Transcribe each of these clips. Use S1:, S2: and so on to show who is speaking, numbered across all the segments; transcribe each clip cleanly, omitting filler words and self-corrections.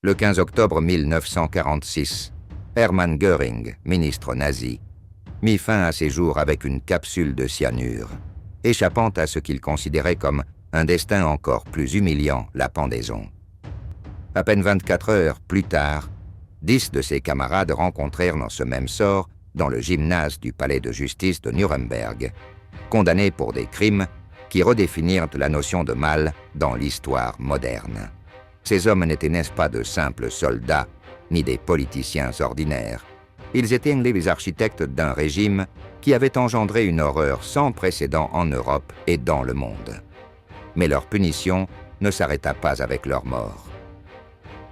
S1: Le 15 octobre 1946, Hermann Göring, ministre nazi, mit fin à ses jours avec une capsule de cyanure, échappant à ce qu'il considérait comme un destin encore plus humiliant, la pendaison. À peine 24 heures plus tard, 10 de ses camarades rencontrèrent dans ce même sort dans le gymnase du palais de justice de Nuremberg, condamnés pour des crimes qui redéfinirent la notion de mal dans l'histoire moderne. Ces hommes n'étaient, n'est-ce pas, de simples soldats, ni des politiciens ordinaires. Ils étaient les architectes d'un régime qui avait engendré une horreur sans précédent en Europe et dans le monde. Mais leur punition ne s'arrêta pas avec leur mort.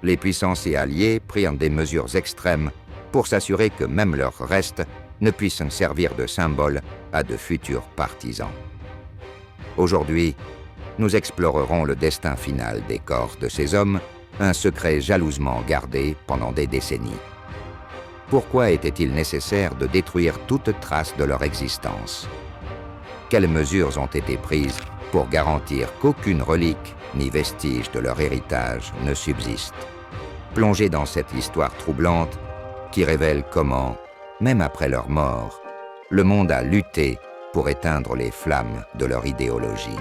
S1: Les puissances alliées prirent des mesures extrêmes pour s'assurer que même leurs restes ne puissent servir de symbole à de futurs partisans. Aujourd'hui, nous explorerons le destin final des corps de ces hommes, un secret jalousement gardé pendant des décennies. Pourquoi était-il nécessaire de détruire toute trace de leur existence? Quelles mesures ont été prises pour garantir qu'aucune relique ni vestige de leur héritage ne subsiste? Plongez dans cette histoire troublante qui révèle comment, même après leur mort, le monde a lutté pour éteindre les flammes de leur idéologie.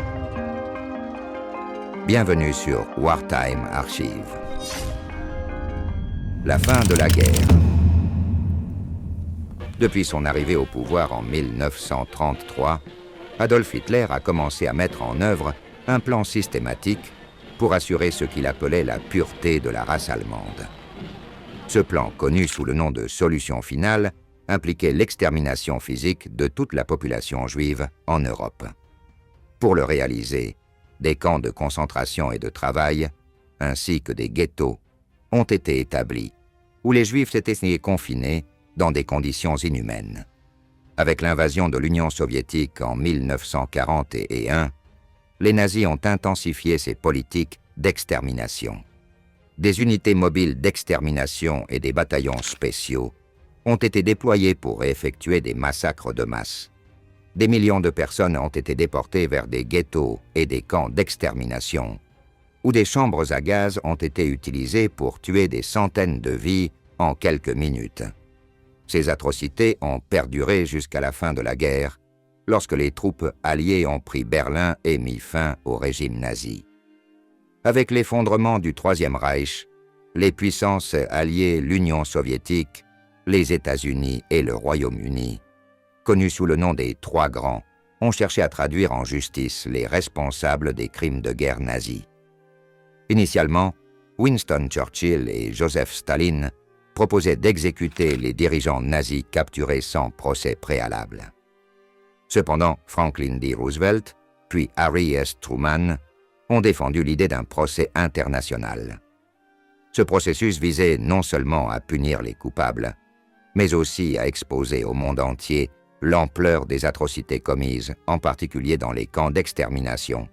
S1: Bienvenue sur Wartime Archive. La fin de la guerre. Depuis son arrivée au pouvoir en 1933, Adolf Hitler a commencé à mettre en œuvre un plan systématique pour assurer ce qu'il appelait la pureté de la race allemande. Ce plan, connu sous le nom de solution finale, impliquait l'extermination physique de toute la population juive en Europe. Pour le réaliser, des camps de concentration et de travail, ainsi que des ghettos, ont été établis, où les Juifs étaient confinés dans des conditions inhumaines. Avec l'invasion de l'Union soviétique en 1941, les nazis ont intensifié ces politiques d'extermination. Des unités mobiles d'extermination et des bataillons spéciaux ont été déployés pour effectuer des massacres de masse. Des millions de personnes ont été déportées vers des ghettos et des camps d'extermination, où des chambres à gaz ont été utilisées pour tuer des centaines de vies en quelques minutes. Ces atrocités ont perduré jusqu'à la fin de la guerre, lorsque les troupes alliées ont pris Berlin et mis fin au régime nazi. Avec l'effondrement du Troisième Reich, les puissances alliées, l'Union soviétique, les États-Unis et le Royaume-Uni, connus sous le nom des Trois Grands, ont cherché à traduire en justice les responsables des crimes de guerre nazis. Initialement, Winston Churchill et Joseph Staline proposaient d'exécuter les dirigeants nazis capturés sans procès préalable. Cependant, Franklin D. Roosevelt, puis Harry S. Truman, ont défendu l'idée d'un procès international. Ce processus visait non seulement à punir les coupables, mais aussi à exposer au monde entier l'ampleur des atrocités commises, en particulier dans les camps d'extermination.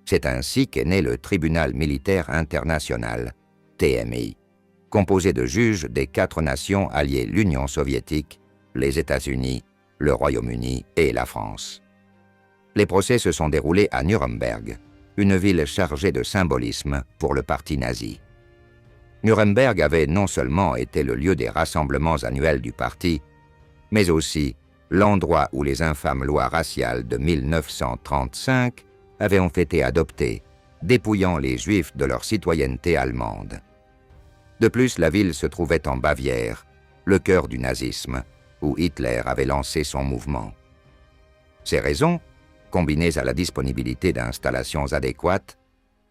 S1: C'est ainsi qu'est né le Tribunal militaire international, TMI, composé de juges des 4 nations alliées l'Union soviétique, les États-Unis, le Royaume-Uni et la France. Les procès se sont déroulés à Nuremberg, une ville chargée de symbolisme pour le parti nazi. Nuremberg avait non seulement été le lieu des rassemblements annuels du parti, mais aussi l'endroit où les infâmes lois raciales de 1935 avaient été adoptées, dépouillant les Juifs de leur citoyenneté allemande. De plus, la ville se trouvait en Bavière, le cœur du nazisme, où Hitler avait lancé son mouvement. Ces raisons, combinées à la disponibilité d'installations adéquates,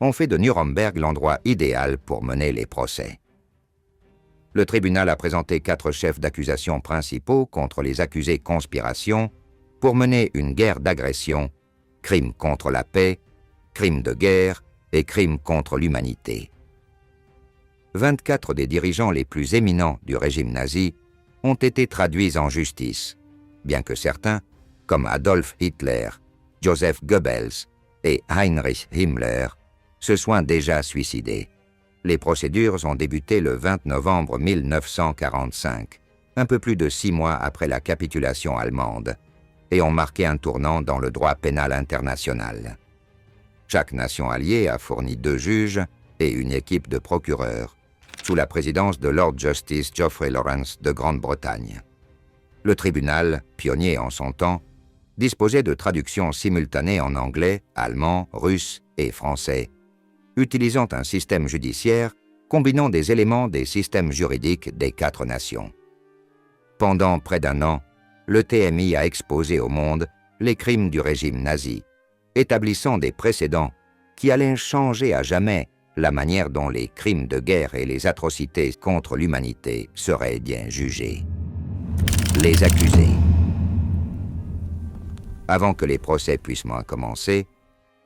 S1: ont fait de Nuremberg l'endroit idéal pour mener les procès. Le tribunal a présenté 4 chefs d'accusation principaux contre les accusés conspiration pour mener une guerre d'agression, crime contre la paix, crime de guerre et crime contre l'humanité. 24 des dirigeants les plus éminents du régime nazi ont été traduits en justice, bien que certains, comme Adolf Hitler, Joseph Goebbels et Heinrich Himmler, se soient déjà suicidés. Les procédures ont débuté le 20 novembre 1945, un peu plus de 6 mois après la capitulation allemande, et ont marqué un tournant dans le droit pénal international. Chaque nation alliée a fourni 2 juges et une équipe de procureurs sous la présidence de Lord Justice Geoffrey Lawrence de Grande-Bretagne. Le tribunal, pionnier en son temps, disposait de traductions simultanées en anglais, allemand, russe et français, utilisant un système judiciaire combinant des éléments des systèmes juridiques des 4 nations. Pendant près d'1 an, le TMI a exposé au monde les crimes du régime nazi, établissant des précédents qui allaient changer à jamais la manière dont les crimes de guerre et les atrocités contre l'humanité seraient bien jugés. Les accusés. Avant que les procès puissent commencer,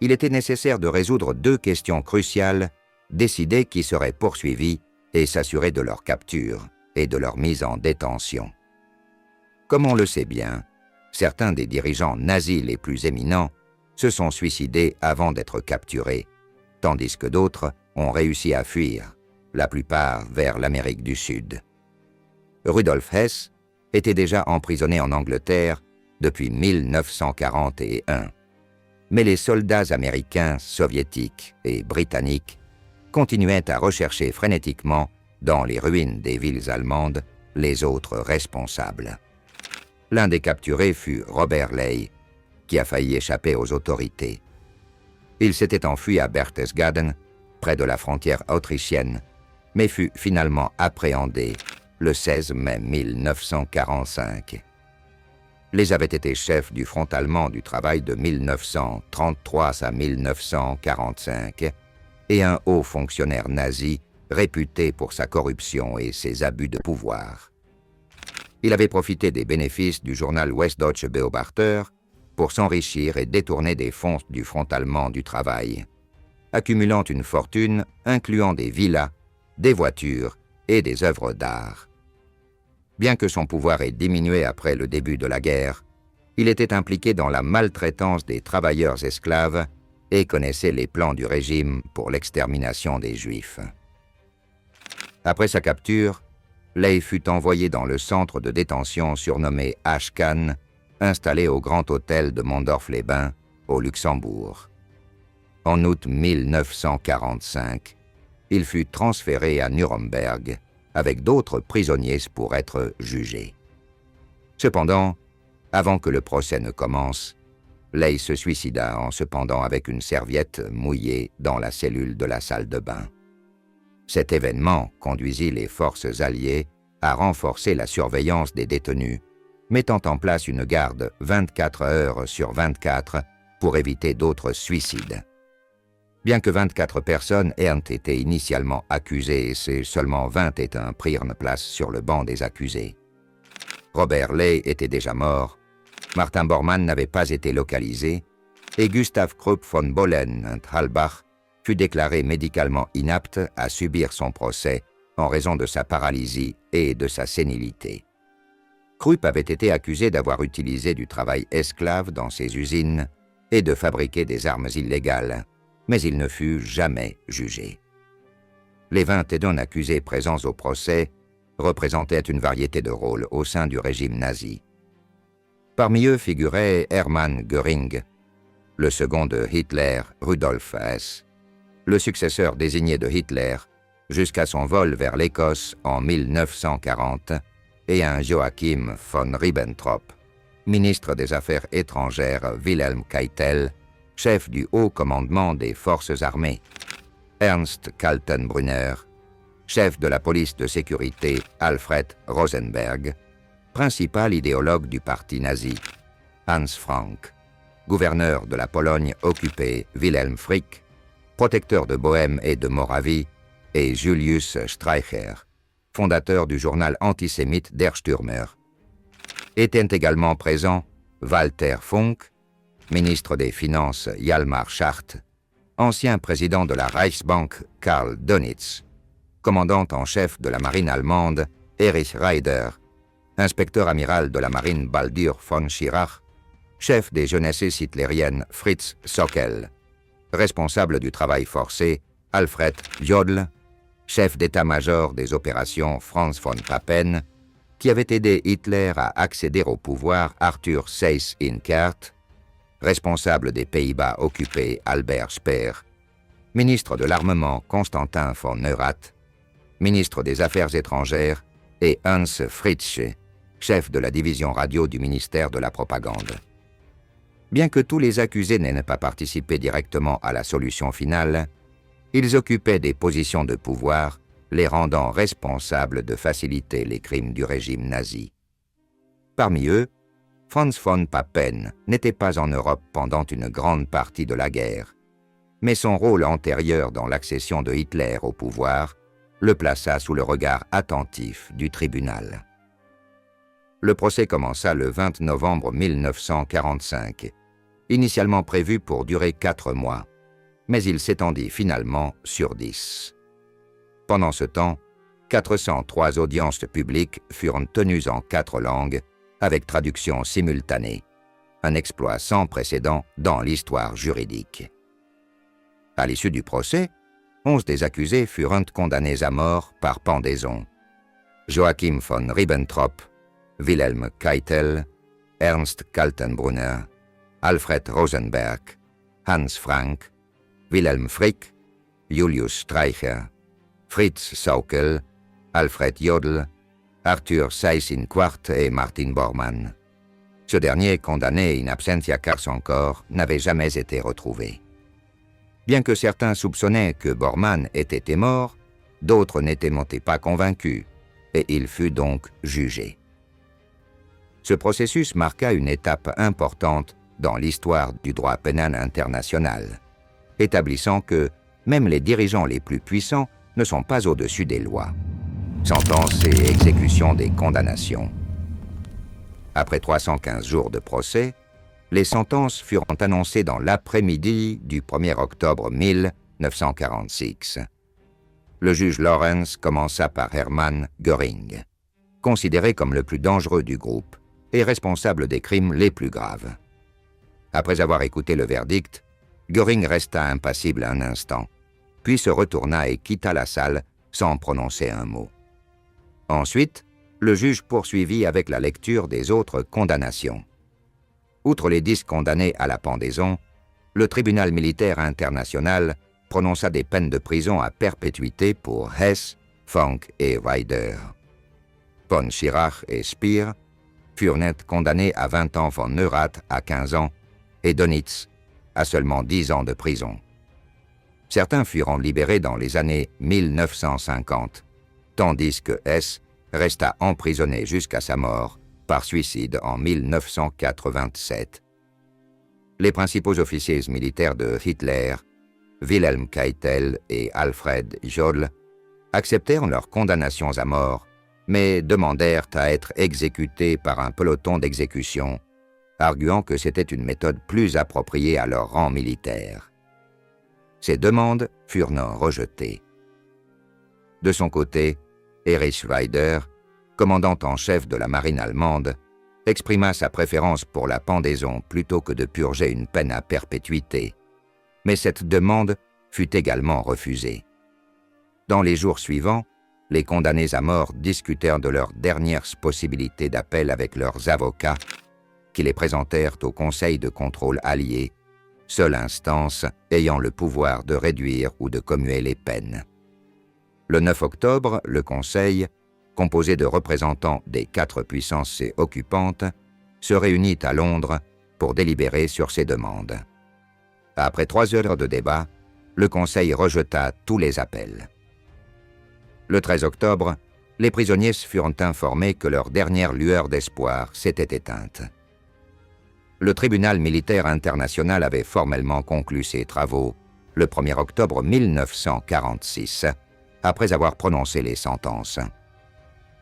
S1: il était nécessaire de résoudre 2 questions cruciales, décider qui serait poursuivi et s'assurer de leur capture et de leur mise en détention. Comme on le sait bien, certains des dirigeants nazis les plus éminents se sont suicidés avant d'être capturés, tandis que d'autres ont réussi à fuir, la plupart vers l'Amérique du Sud. Rudolf Hess était déjà emprisonné en Angleterre depuis 1941, mais les soldats américains, soviétiques et britanniques continuaient à rechercher frénétiquement dans les ruines des villes allemandes les autres responsables. L'un des capturés fut Robert Ley, qui a failli échapper aux autorités. Il s'était enfui à Berchtesgaden, près de la frontière autrichienne, mais fut finalement appréhendé le 16 mai 1945. Ley avait été chef du Front allemand du travail de 1933 à 1945 et un haut fonctionnaire nazi réputé pour sa corruption et ses abus de pouvoir. Il avait profité des bénéfices du journal Westdeutsche Beobachter pour s'enrichir et détourner des fonds du Front allemand du travail, accumulant une fortune incluant des villas, des voitures et des œuvres d'art. Bien que son pouvoir ait diminué après le début de la guerre, il était impliqué dans la maltraitance des travailleurs esclaves et connaissait les plans du régime pour l'extermination des Juifs. Après sa capture, Ley fut envoyé dans le centre de détention surnommé Ashcan, installé au Grand Hôtel de Mondorf-les-Bains, au Luxembourg. En août 1945, il fut transféré à Nuremberg avec d'autres prisonniers pour être jugé. Cependant, avant que le procès ne commence, Ley se suicida en se pendant avec une serviette mouillée dans la cellule de la salle de bain. Cet événement conduisit les forces alliées à renforcer la surveillance des détenus, mettant en place une garde 24 heures sur 24 pour éviter d'autres suicides. Bien que 24 personnes aient été initialement accusées, seulement 21 prirent place sur le banc des accusés. Robert Ley était déjà mort, Martin Bormann n'avait pas été localisé, et Gustav Krupp von Bohlen und Halbach fut déclaré médicalement inapte à subir son procès en raison de sa paralysie et de sa sénilité. Krupp avait été accusé d'avoir utilisé du travail esclave dans ses usines et de fabriquer des armes illégales, mais il ne fut jamais jugé. Les 21 accusés présents au procès représentaient une variété de rôles au sein du régime nazi. Parmi eux figurait Hermann Göring, le second de Hitler, Rudolf Hess, le successeur désigné de Hitler jusqu'à son vol vers l'Écosse en 1940, et un Joachim von Ribbentrop, ministre des Affaires étrangères Wilhelm Keitel, chef du haut commandement des forces armées, Ernst Kaltenbrunner, chef de la police de sécurité Alfred Rosenberg, principal idéologue du parti nazi, Hans Frank, gouverneur de la Pologne occupée Wilhelm Frick, protecteur de Bohême et de Moravie, et Julius Streicher, fondateur du journal antisémite Der Stürmer. Étaient également présents Walter Funk, ministre des Finances Hjalmar Schacht, ancien président de la Reichsbank Karl Dönitz, commandant en chef de la marine allemande Erich Raeder, inspecteur amiral de la marine Baldur von Schirach, chef des jeunesses hitlériennes Fritz Sockel, responsable du travail forcé Alfred Jodl, chef d'état-major des opérations Franz von Papen, qui avait aidé Hitler à accéder au pouvoir Arthur Seyss-Inquart, responsable des Pays-Bas occupés Albert Speer, ministre de l'armement Constantin von Neurath, ministre des Affaires étrangères, et Hans Fritzsche, chef de la division radio du ministère de la Propagande. Bien que tous les accusés n'aient pas participé directement à la solution finale, ils occupaient des positions de pouvoir, les rendant responsables de faciliter les crimes du régime nazi. Parmi eux, Franz von Papen n'était pas en Europe pendant une grande partie de la guerre, mais son rôle antérieur dans l'accession de Hitler au pouvoir le plaça sous le regard attentif du tribunal. Le procès commença le 20 novembre 1945, initialement prévu pour durer 4 mois, mais il s'étendit finalement sur 10. Pendant ce temps, 403 audiences publiques furent tenues en 4 langues, avec traduction simultanée, un exploit sans précédent dans l'histoire juridique. À l'issue du procès, 11 des accusés furent condamnés à mort par pendaison. Joachim von Ribbentrop, Wilhelm Keitel, Ernst Kaltenbrunner, Alfred Rosenberg, Hans Frank, Wilhelm Frick, Julius Streicher, Fritz Saukel, Alfred Jodl, Arthur Seyss-Inquart et Martin Bormann. Ce dernier, condamné in absentia cars encore, n'avait jamais été retrouvé. Bien que certains soupçonnaient que Bormann était mort, d'autres n'étaient pas convaincus, et il fut donc jugé. Ce processus marqua une étape importante dans l'histoire du droit pénal international, établissant que même les dirigeants les plus puissants ne sont pas au-dessus des lois. Sentence et exécution des condamnations. Après 315 jours de procès, les sentences furent annoncées dans l'après-midi du 1er octobre 1946. Le juge Lorenz commença par Hermann Göring, considéré comme le plus dangereux du groupe et responsable des crimes les plus graves. Après avoir écouté le verdict, Göring resta impassible un instant, puis se retourna et quitta la salle sans prononcer un mot. Ensuite, le juge poursuivit avec la lecture des autres condamnations. Outre les 10 condamnés à la pendaison, le tribunal militaire international prononça des peines de prison à perpétuité pour Hess, Funk et Weider. Von Schirach et Speer furent net condamnés à 20 ans, von Neurath à 15 ans et Dönitz à seulement 10 ans de prison. Certains furent libérés dans les années 1950, tandis que Hess resta emprisonné jusqu'à sa mort par suicide en 1987. Les principaux officiers militaires de Hitler, Wilhelm Keitel et Alfred Jodl, acceptèrent leurs condamnations à mort, mais demandèrent à être exécutés par un peloton d'exécution, arguant que c'était une méthode plus appropriée à leur rang militaire. Ces demandes furent non rejetées. De son côté, Erich Weider, commandant en chef de la marine allemande, exprima sa préférence pour la pendaison plutôt que de purger une peine à perpétuité, mais cette demande fut également refusée. Dans les jours suivants, les condamnés à mort discutèrent de leurs dernières possibilités d'appel avec leurs avocats, qui les présentèrent au Conseil de contrôle allié, seule instance ayant le pouvoir de réduire ou de commuer les peines. Le 9 octobre, le Conseil, composé de représentants des 4 puissances occupantes, se réunit à Londres pour délibérer sur ces demandes. Après 3 heures de débat, le Conseil rejeta tous les appels. Le 13 octobre, les prisonniers furent informés que leur dernière lueur d'espoir s'était éteinte. Le tribunal militaire international avait formellement conclu ses travaux le 1er octobre 1946, après avoir prononcé les sentences.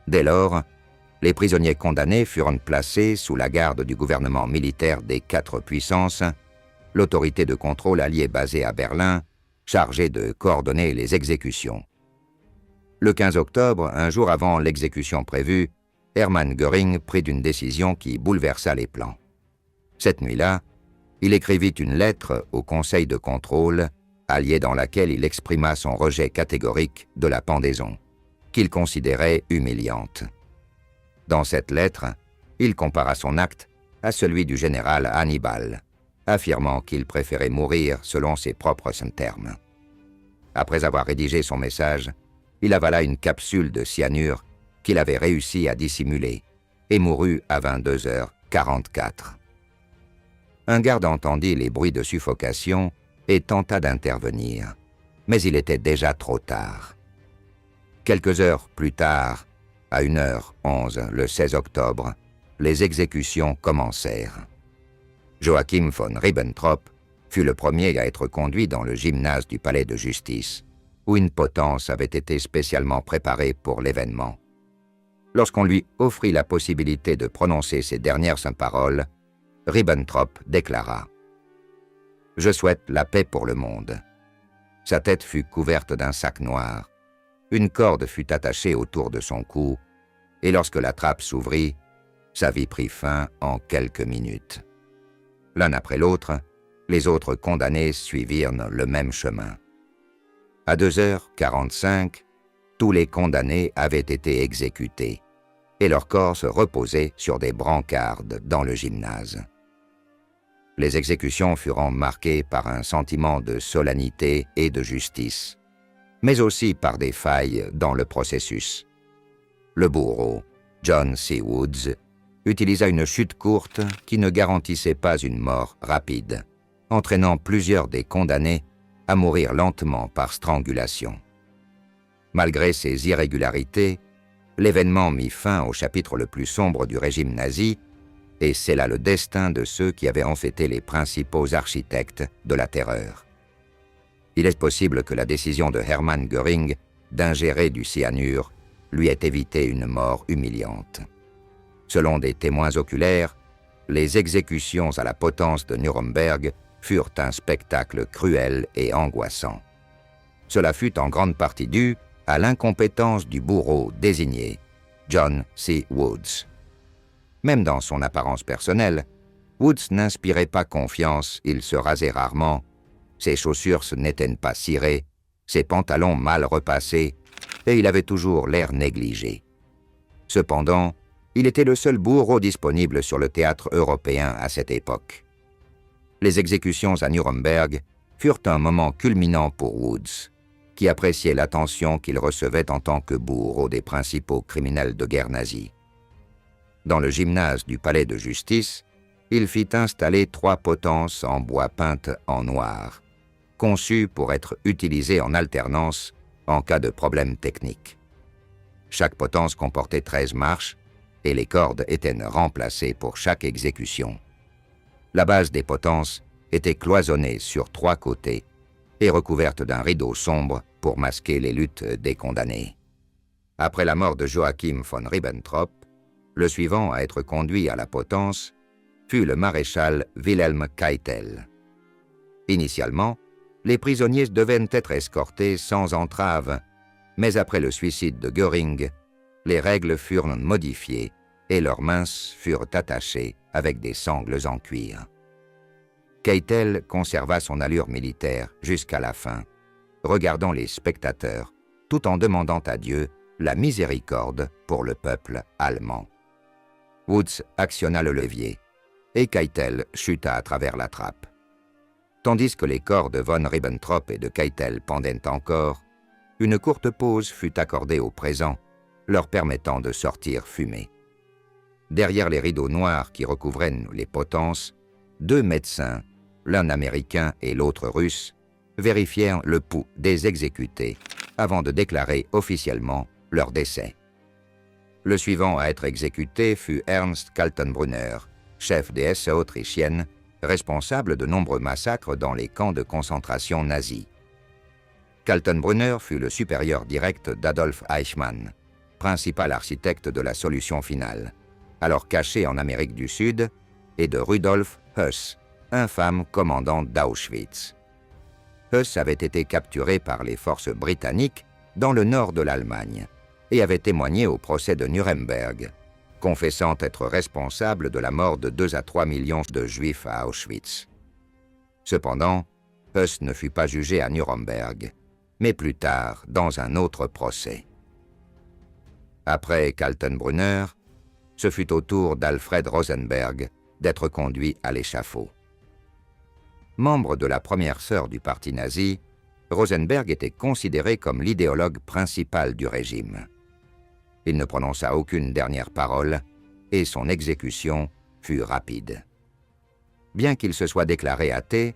S1: Dès lors, les prisonniers condamnés furent placés sous la garde du gouvernement militaire des 4 puissances, l'autorité de contrôle alliée basée à Berlin, chargée de coordonner les exécutions. Le 15 octobre, un jour avant l'exécution prévue, Hermann Göring prit une décision qui bouleversa les plans. Cette nuit-là, il écrivit une lettre au Conseil de contrôle, allié dans laquelle il exprima son rejet catégorique de la pendaison, qu'il considérait humiliante. Dans cette lettre, il compara son acte à celui du général Hannibal, affirmant qu'il préférait mourir selon ses propres termes. Après avoir rédigé son message, il avala une capsule de cyanure qu'il avait réussi à dissimuler et mourut à 22h44. Un garde entendit les bruits de suffocation et tenta d'intervenir, mais il était déjà trop tard. Quelques heures plus tard, à 1h11 le 16 octobre, les exécutions commencèrent. Joachim von Ribbentrop fut le premier à être conduit dans le gymnase du palais de justice, où une potence avait été spécialement préparée pour l'événement. Lorsqu'on lui offrit la possibilité de prononcer ses dernières paroles, Ribbentrop déclara « Je souhaite la paix pour le monde ». Sa tête fut couverte d'un sac noir. Une corde fut attachée autour de son cou, et lorsque la trappe s'ouvrit, sa vie prit fin en quelques minutes. L'un après l'autre, les autres condamnés suivirent le même chemin. À 2h45, tous les condamnés avaient été exécutés, et leurs corps se reposaient sur des brancardes dans le gymnase. Les exécutions furent marquées par un sentiment de solennité et de justice, mais aussi par des failles dans le processus. Le bourreau, John C. Woods, utilisa une chute courte qui ne garantissait pas une mort rapide, entraînant plusieurs des condamnés à mourir lentement par strangulation. Malgré ces irrégularités, l'événement mit fin au chapitre le plus sombre du régime nazi, et c'est là le destin de ceux qui avaient en fait les principaux architectes de la terreur. Il est possible que la décision de Hermann Göring d'ingérer du cyanure lui ait évité une mort humiliante. Selon des témoins oculaires, les exécutions à la potence de Nuremberg furent un spectacle cruel et angoissant. Cela fut en grande partie dû à l'incompétence du bourreau désigné, John C. Woods. Même dans son apparence personnelle, Woods n'inspirait pas confiance, il se rasait rarement, ses chaussures n'étaient pas cirées, ses pantalons mal repassés, et il avait toujours l'air négligé. Cependant, il était le seul bourreau disponible sur le théâtre européen à cette époque. Les exécutions à Nuremberg furent un moment culminant pour Woods, qui appréciait l'attention qu'il recevait en tant que bourreau des principaux criminels de guerre nazis. Dans le gymnase du palais de justice, il fit installer 3 potences en bois peintes en noir, conçues pour être utilisées en alternance en cas de problème technique. Chaque potence comportait 13 marches, et les cordes étaient remplacées pour chaque exécution. La base des potences était cloisonnée sur 3 côtés et recouverte d'un rideau sombre pour masquer les luttes des condamnés. Après la mort de Joachim von Ribbentrop, le suivant à être conduit à la potence fut le maréchal Wilhelm Keitel. Initialement, les prisonniers devaient être escortés sans entrave, mais après le suicide de Göring, les règles furent modifiées et leurs mains furent attachées avec des sangles en cuir. Keitel conserva son allure militaire jusqu'à la fin, regardant les spectateurs tout en demandant à Dieu la miséricorde pour le peuple allemand. Woods actionna le levier et Keitel chuta à travers la trappe. Tandis que les corps de von Ribbentrop et de Keitel pendaient encore, une courte pause fut accordée aux présents, leur permettant de sortir fumés. Derrière les rideaux noirs qui recouvraient les potences, 2 médecins, l'un américain et l'autre russe, vérifièrent le pouls des exécutés avant de déclarer officiellement leur décès. Le suivant à être exécuté fut Ernst Kaltenbrunner, chef des SS autrichiennes, responsable de nombreux massacres dans les camps de concentration nazis. Kaltenbrunner fut le supérieur direct d'Adolf Eichmann, principal architecte de la solution finale, alors caché en Amérique du Sud, et de Rudolf Höss, infâme commandant d'Auschwitz. Höss avait été capturé par les forces britanniques dans le nord de l'Allemagne et avait témoigné au procès de Nuremberg, confessant être responsable de la mort de 2 à 3 millions de Juifs à Auschwitz. Cependant, Höss ne fut pas jugé à Nuremberg, mais plus tard dans un autre procès. Après Kaltenbrunner, ce fut au tour d'Alfred Rosenberg d'être conduit à l'échafaud. Membre de la première sœur du parti nazi, Rosenberg était considéré comme l'idéologue principal du régime. Il ne prononça aucune dernière parole et son exécution fut rapide. Bien qu'il se soit déclaré athée,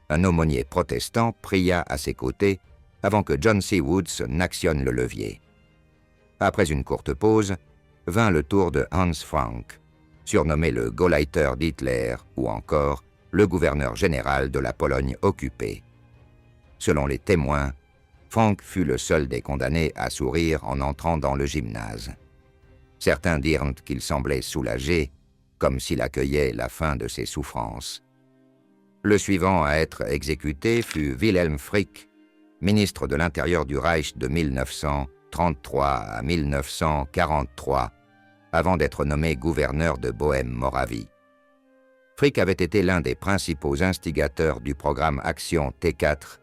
S1: un aumônier protestant pria à ses côtés avant que John C. Woods n'actionne le levier. Après une courte pause, vint le tour de Hans Frank, surnommé le Gauleiter d'Hitler ou encore le gouverneur général de la Pologne occupée. Selon les témoins, Frank fut le seul des condamnés à sourire en entrant dans le gymnase. Certains dirent qu'il semblait soulagé, comme s'il accueillait la fin de ses souffrances. Le suivant à être exécuté fut Wilhelm Frick, ministre de l'Intérieur du Reich de 1933 à 1943, avant d'être nommé gouverneur de Bohême-Moravie. Frick avait été l'un des principaux instigateurs du programme Action T4,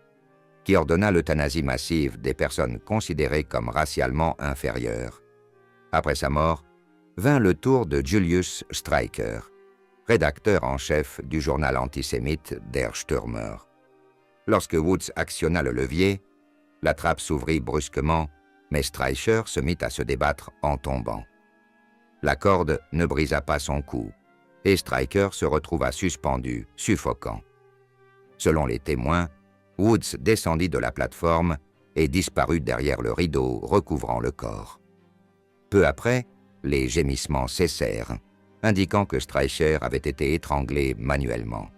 S1: qui ordonna l'euthanasie massive des personnes considérées comme racialement inférieures. Après sa mort, vint le tour de Julius Streicher, rédacteur en chef du journal antisémite Der Stürmer. Lorsque Woods actionna le levier, la trappe s'ouvrit brusquement, mais Streicher se mit à se débattre en tombant. La corde ne brisa pas son cou, et Streicher se retrouva suspendu, suffocant. Selon les témoins, Woods descendit de la plateforme et disparut derrière le rideau recouvrant le corps. Peu après, les gémissements cessèrent, indiquant que Streicher avait été étranglé manuellement.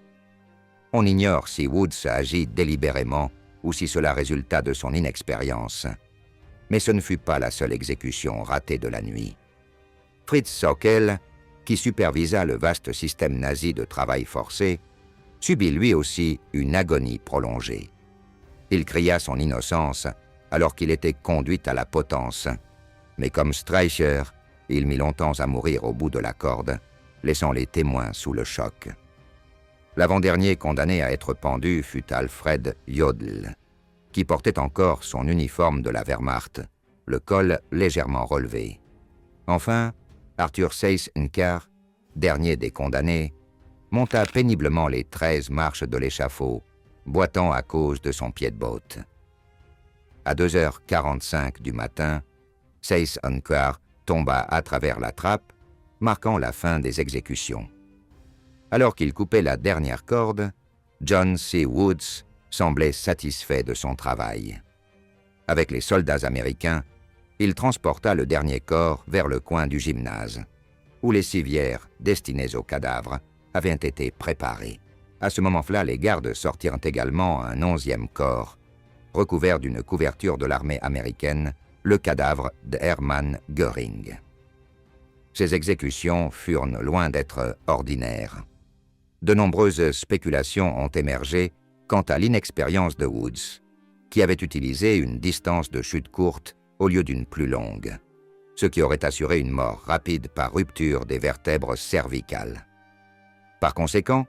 S1: On ignore si Woods agit délibérément ou si cela résulta de son inexpérience. Mais ce ne fut pas la seule exécution ratée de la nuit. Fritz Sauckel, qui supervisa le vaste système nazi de travail forcé, subit lui aussi une agonie prolongée. Il cria son innocence alors qu'il était conduit à la potence, mais comme Streicher, il mit longtemps à mourir au bout de la corde, laissant les témoins sous le choc. L'avant-dernier condamné à être pendu fut Alfred Jodl, qui portait encore son uniforme de la Wehrmacht, le col légèrement relevé. Enfin, Arthur Seyss-Inquart, dernier des condamnés, monta péniblement les 13 marches de l'échafaud, boitant à cause de son pied de botte. À 2h45 du matin, Seyss-Inquart tomba à travers la trappe, marquant la fin des exécutions. Alors qu'il coupait la dernière corde, John C. Woods semblait satisfait de son travail. Avec les soldats américains, il transporta le dernier corps vers le coin du gymnase, où les civières destinées aux cadavres avaient été préparées. À ce moment-là, les gardes sortirent également un 11e corps, recouvert d'une couverture de l'armée américaine, le cadavre de Hermann Göring. Ces exécutions furent loin d'être ordinaires. De nombreuses spéculations ont émergé quant à l'inexpérience de Woods, qui avait utilisé une distance de chute courte au lieu d'une plus longue, ce qui aurait assuré une mort rapide par rupture des vertèbres cervicales. Par conséquent,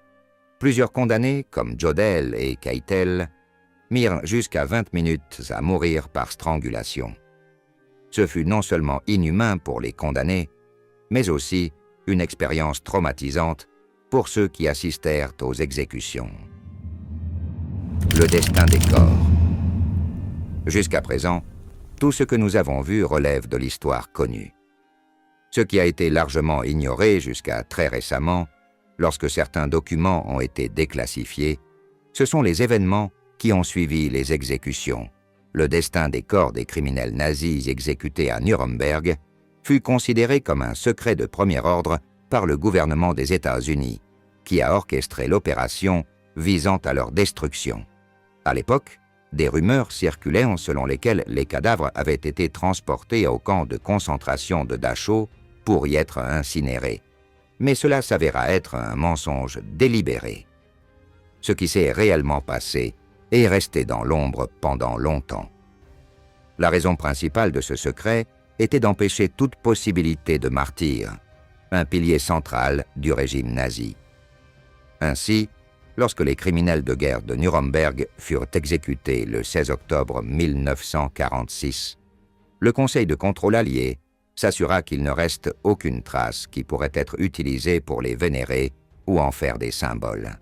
S1: plusieurs condamnés, comme Jodl et Keitel, mirent jusqu'à 20 minutes à mourir par strangulation. Ce fut non seulement inhumain pour les condamnés, mais aussi une expérience traumatisante pour ceux qui assistèrent aux exécutions. Le destin des corps. Jusqu'à présent, tout ce que nous avons vu relève de l'histoire connue. Ce qui a été largement ignoré jusqu'à très récemment, lorsque certains documents ont été déclassifiés, ce sont les événements qui ont suivi les exécutions. Le destin des corps des criminels nazis exécutés à Nuremberg fut considéré comme un secret de premier ordre par le gouvernement des États-Unis, qui a orchestré l'opération visant à leur destruction. À l'époque, des rumeurs circulaient selon lesquelles les cadavres avaient été transportés au camp de concentration de Dachau pour y être incinérés. Mais cela s'avéra être un mensonge délibéré. Ce qui s'est réellement passé est resté dans l'ombre pendant longtemps. La raison principale de ce secret était d'empêcher toute possibilité de martyr, un pilier central du régime nazi. Ainsi, lorsque les criminels de guerre de Nuremberg furent exécutés le 16 octobre 1946, le Conseil de contrôle allié s'assura qu'il ne reste aucune trace qui pourrait être utilisée pour les vénérer ou en faire des symboles.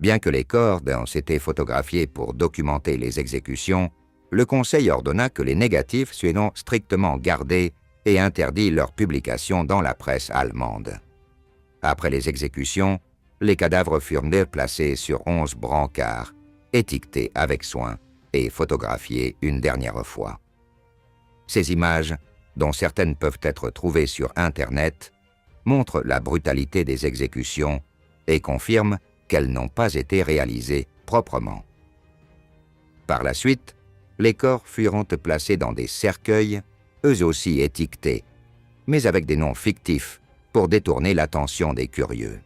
S1: Bien que les corps ont été photographiés pour documenter les exécutions, le Conseil ordonna que les négatifs soient strictement gardés et interdit leur publication dans la presse allemande. Après les exécutions, les cadavres furent déplacés sur 11 brancards, étiquetés avec soin et photographiés une dernière fois. Ces images, dont certaines peuvent être trouvées sur Internet, montrent la brutalité des exécutions et confirment qu'elles n'ont pas été réalisées proprement. Par la suite, les corps furent placés dans des cercueils, eux aussi étiquetés, mais avec des noms fictifs pour détourner l'attention des curieux.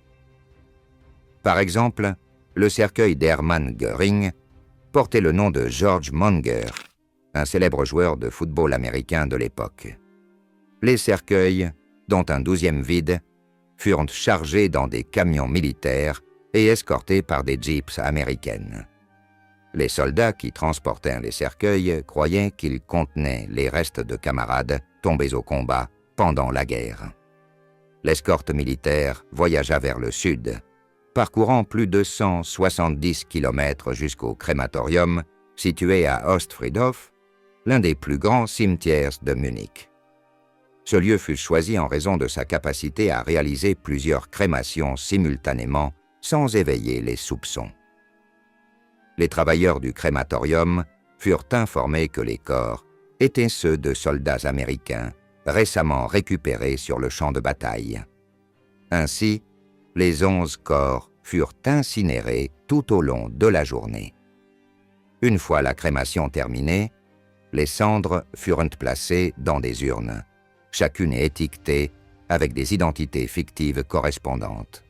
S1: Par exemple, le cercueil d'Hermann Göring portait le nom de George Munger, un célèbre joueur de football américain de l'époque. Les cercueils, dont un 12e vide, furent chargés dans des camions militaires et escortés par des jeeps américaines. Les soldats qui transportaient les cercueils croyaient qu'ils contenaient les restes de camarades tombés au combat pendant la guerre. L'escorte militaire voyagea vers le sud, parcourant plus de 170 km jusqu'au crématorium situé à Ostfriedhof, l'un des plus grands cimetières de Munich. Ce lieu fut choisi en raison de sa capacité à réaliser plusieurs crémations simultanément sans éveiller les soupçons. Les travailleurs du crématorium furent informés que les corps étaient ceux de soldats américains récemment récupérés sur le champ de bataille. Ainsi, les 11 corps furent incinérés tout au long de la journée. Une fois la crémation terminée, les cendres furent placées dans des urnes, chacune étiquetée avec des identités fictives correspondantes.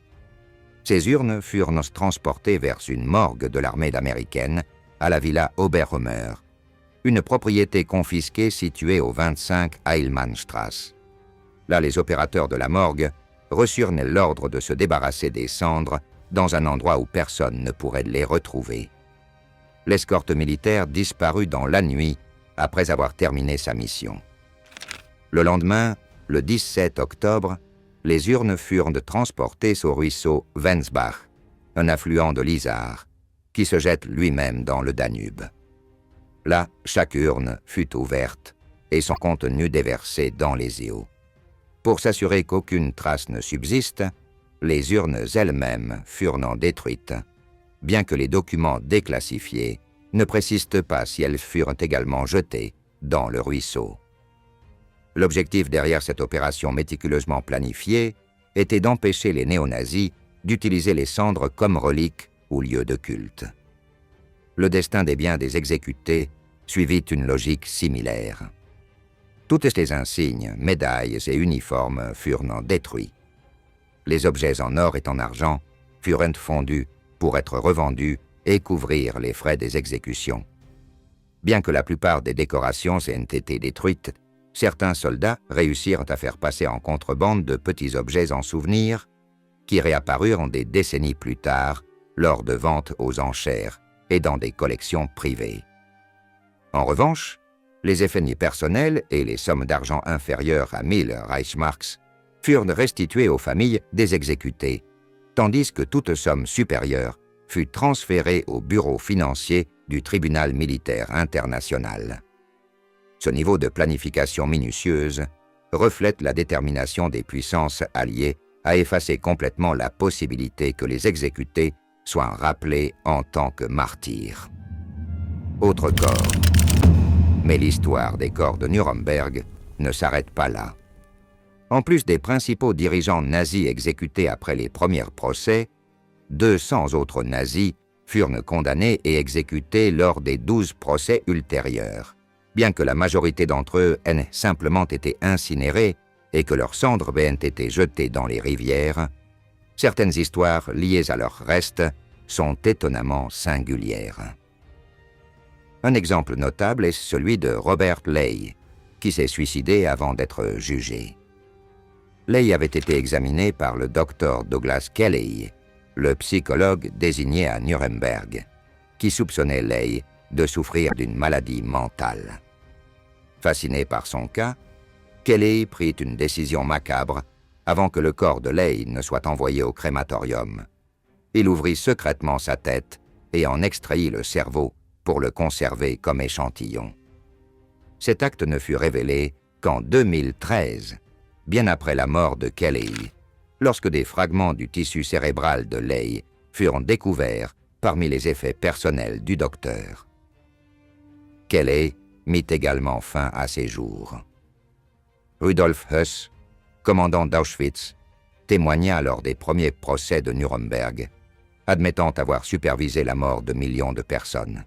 S1: Ces urnes furent transportées vers une morgue de l'armée américaine à la villa Oberrömer, une propriété confisquée située au 25 Heilmannstrasse. Là, les opérateurs de la morgue reçurent l'ordre de se débarrasser des cendres dans un endroit où personne ne pourrait les retrouver. L'escorte militaire disparut dans la nuit après avoir terminé sa mission. Le lendemain, le 17 octobre, les urnes furent transportées au ruisseau Wensbach, un affluent de l'Isar, qui se jette lui-même dans le Danube. Là, chaque urne fut ouverte et son contenu déversé dans les eaux. Pour s'assurer qu'aucune trace ne subsiste, les urnes elles-mêmes furent détruites, bien que les documents déclassifiés ne précisent pas si elles furent également jetées dans le ruisseau. L'objectif derrière cette opération méticuleusement planifiée était d'empêcher les néo-nazis d'utiliser les cendres comme reliques ou lieux de culte. Le destin des biens des exécutés suivit une logique similaire. Toutes les insignes, médailles et uniformes furent détruits. Les objets en or et en argent furent fondus pour être revendus et couvrir les frais des exécutions. Bien que la plupart des décorations aient été détruites, certains soldats réussirent à faire passer en contrebande de petits objets en souvenir qui réapparurent des décennies plus tard lors de ventes aux enchères et dans des collections privées. En revanche, les effets personnels et les sommes d'argent inférieures à 1000 Reichsmarks furent restitués aux familles des exécutés, tandis que toute somme supérieure fut transférée au bureau financier du tribunal militaire international. Ce niveau de planification minutieuse reflète la détermination des puissances alliées à effacer complètement la possibilité que les exécutés soient rappelés en tant que martyrs. Autre corps. Mais l'histoire des corps de Nuremberg ne s'arrête pas là. En plus des principaux dirigeants nazis exécutés après les premiers procès, 200 autres nazis furent condamnés et exécutés lors des 12 procès ultérieurs. Bien que la majorité d'entre eux aient simplement été incinérés et que leurs cendres aient été jetées dans les rivières, certaines histoires liées à leurs restes sont étonnamment singulières. Un exemple notable est celui de Robert Ley, qui s'est suicidé avant d'être jugé. Ley avait été examiné par le docteur Douglas Kelly, le psychologue désigné à Nuremberg, qui soupçonnait Ley de souffrir d'une maladie mentale. Fasciné par son cas, Kelly prit une décision macabre avant que le corps de Ley ne soit envoyé au crématorium. il ouvrit secrètement sa tête et en extraillit le cerveau pour le conserver comme échantillon. Cet acte ne fut révélé qu'en 2013, bien après la mort de Kelly, lorsque des fragments du tissu cérébral de Ley furent découverts parmi les effets personnels du docteur. Kelly mit également fin à ses jours. Rudolf Höss, commandant d'Auschwitz, témoigna lors des premiers procès de Nuremberg, admettant avoir supervisé la mort de millions de personnes.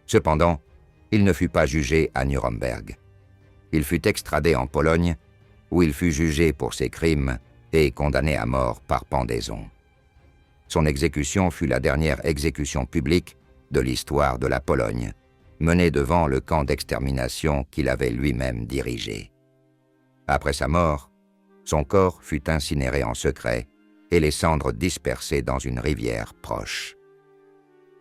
S1: Cependant, il ne fut pas jugé à Nuremberg. Il fut extradé en Pologne, où il fut jugé pour ses crimes et condamné à mort par pendaison. Son exécution fut la dernière exécution publique de l'histoire de la Pologne, menée devant le camp d'extermination qu'il avait lui-même dirigé. Après sa mort, son corps fut incinéré en secret et les cendres dispersées dans une rivière proche.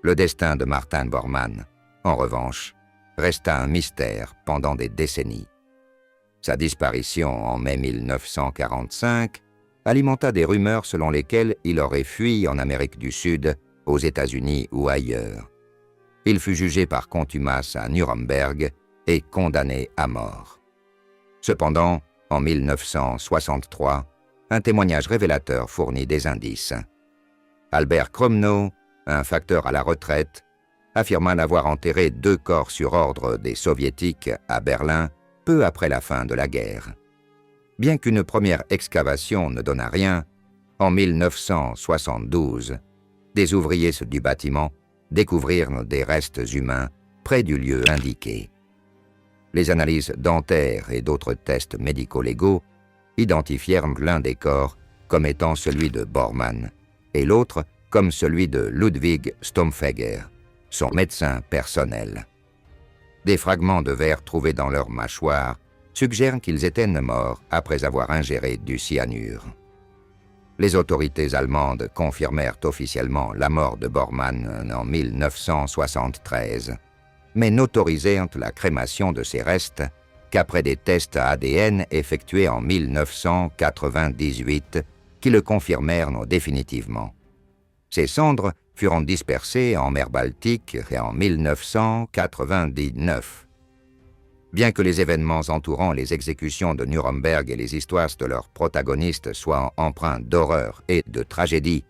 S1: Le destin de Martin Bormann, en revanche, resta un mystère pendant des décennies. Sa disparition en mai 1945 alimenta des rumeurs selon lesquelles il aurait fui en Amérique du Sud, aux États-Unis ou ailleurs. Il fut jugé par contumace à Nuremberg et condamné à mort. Cependant, en 1963, un témoignage révélateur fournit des indices. Albert Kromnow, un facteur à la retraite, affirma n'avoir enterré 2 corps sur ordre des Soviétiques à Berlin peu après la fin de la guerre. Bien qu'une première excavation ne donna rien, en 1972, des ouvriers du bâtiment découvrirent des restes humains près du lieu indiqué. Les analyses dentaires et d'autres tests médico-légaux identifièrent l'un des corps comme étant celui de Bormann et l'autre comme celui de Ludwig Stumpfegger, son médecin personnel. Des fragments de verre trouvés dans leur mâchoire suggèrent qu'ils étaient morts après avoir ingéré du cyanure. Les autorités allemandes confirmèrent officiellement la mort de Bormann en 1973, mais n'autorisèrent la crémation de ses restes qu'après des tests ADN effectués en 1998 qui le confirmèrent définitivement. Ses cendres furent dispersées en mer Baltique en 1999. Bien que les événements entourant les exécutions de Nuremberg et les histoires de leurs protagonistes soient empreints d'horreur et de tragédie,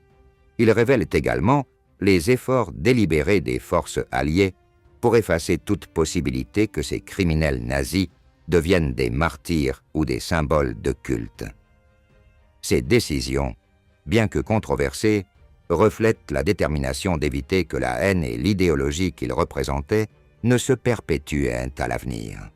S1: ils révèlent également les efforts délibérés des forces alliées pour effacer toute possibilité que ces criminels nazis deviennent des martyrs ou des symboles de culte. Ces décisions, bien que controversées, reflètent la détermination d'éviter que la haine et l'idéologie qu'ils représentaient ne se perpétuent à l'avenir.